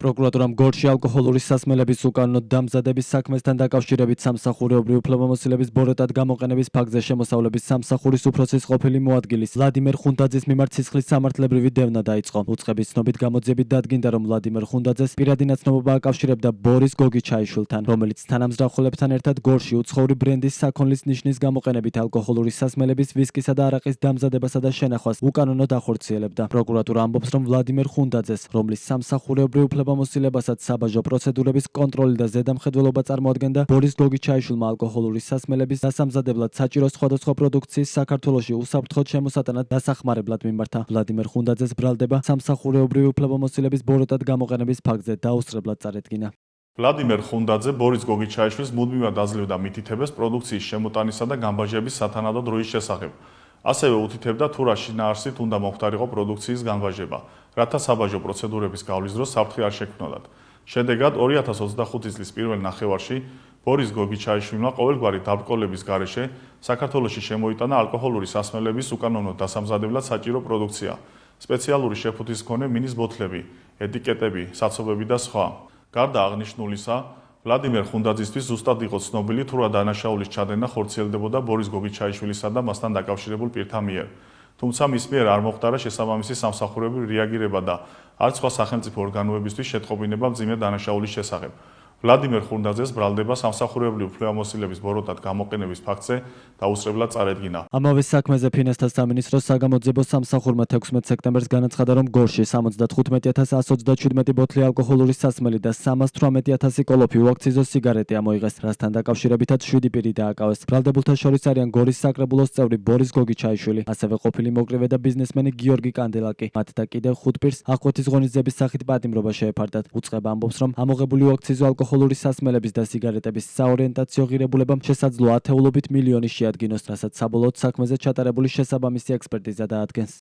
პროკურატურამ გორში ალკოჰოლური სასმელების უკანონო დამზადების საქმესთან დაკავშირებით სამსახურეობრივი უფლებამოსილების ბოროტად გამოყენების ფაქტზე შემოსავლების სამსახურის უფროსის ყოფილი მოადგილის ვლადიმერ ხუნდაძის მიმართ სისხლის სამართლებრივი დევნა დაიწყო. უწყების ცნობით გამოძიებით დადგინდა, რომ ვლადიმერ ხუნდაძეს პირადი ნაცნობობა აკავშირებდა ბორის გოგიჩაიშვილთან, რომელიც თანამზრახველებთან ერთად გორში უცხოური ბრენდის საქონლის ნიშნის გამოყენებით ალკოჰოლური სასმელების, ვისკისა და არაყის დამზადებასა და შენახვას უკანონოდ ახორციელებდა. პროკურატურა ამბობს, რომ ვლადიმერ ხუნდაძეს, რომლის სამსახურეობრივ უფლებამოსილებასაც საბაჟო პროცედურების კონტროლი და ზედამხედველობა წარმოადგენდა, ბორის გოგიჩაიშვილმა ალკოჰოლური სასმელების დასამზადებლად საჭირო სხვადასხვა პროდუქციის საქართველოში უსაფრთხოდ შემოსატანად დასახმარებლად მიმართა. ვლადიმერ ხუნდაძეს ბრალდება სამსახურეობრივი უფლებამოსილების ბოროტად გამოყენების ფაქტზე დაუსწრებლად წარედგინა. ვლადიმერ ხუნდაძე ბორის გოგიჩაიშვილს მუდმივად აძლევდა მითითებას პროდუქციის შემოტანისა და გამბაჟების სათანადო დროის შესახებ. ასევე უთითებდა, თუ რა შინაარსით უნდა მოხდარიყო პროდუქციის გამბაჟება, რათა საბაჟო პროცედურების გავლის დროს საფრთხე არ შექმნოდათ. შედეგად 2025 წლის პირველ ნახევარში ბორის გოგიჩაიშვილმა ყოველგვარი დაბრკოლების გარეშე საქართველოში შემოიტანა ალკოჰოლური სასმელების უკანონო დასამზადებლად საჭირო პროდუქცია, სპეციალური შეფუთვის მქონე მინის ბოთლები, ეტიკეტები, საცობები და სხვა. გარდა აღნიშნულისა, ვლადიმერ ხუნდაძისთვის ზუსტად იყო ცნობილი, თუ რა დანაშაულის ჩადენა ხორციელდებოდა ბორის გოგიჩაიშვილისა და მასთან დაკავშირებულ პირთა მიერ. თუმცა მის მიერ არ მოხდარა შესაბამისი სამსახურებრივი რეაგირება და არც სხვა სახელმწიფო ორგანოებისთვის შეტყობინება მძიმე დანაშაულის შესახებ. ვლადიმერ ხუნდაძეს ბრალდება სამსახურებრივი უფლებამოსილების ბოროტად გამოყენების ფაქტზე დაუსწრებლად წარედგინა. ამავე საქმეზე ფინანსთა სამინისტროს საგამოძიებო სამსახურმა 16 სექტემბერს განაცხადა, რომ გორში 75,127 ბოთლი ალკოჰოლური სასმელი და 318,000 კოლოფი უაქციზო სიგარეტი ამოიღეს, რასთან დაკავშირებითაც 7 პირი დააკავეს. ბრალდებულთა შორის არიან გორის საკრებულოს წევრი ბორის გოგიჩაიშვილი, ასევე ყოფილი მოკრივე და ბიზნესმენი გიორგი კანდელაკი. მათ და კიდევ 5 პირს აღკვეთის ღონისძიების სახით პატიმრობა შეეფარდათ. უწყება ამბობს, რომ ამოღებული უაქციზო ალკოჰოლური სასმელების და სიგარეტების საორიენტაციო ღირებულებამ შესაძლოა ათეულობით მილიონი შეადგინოს, რასაც საბოლოოდ საქმეზე ჩატარებული შესაბამისი ექსპერტიზა დაადგენს.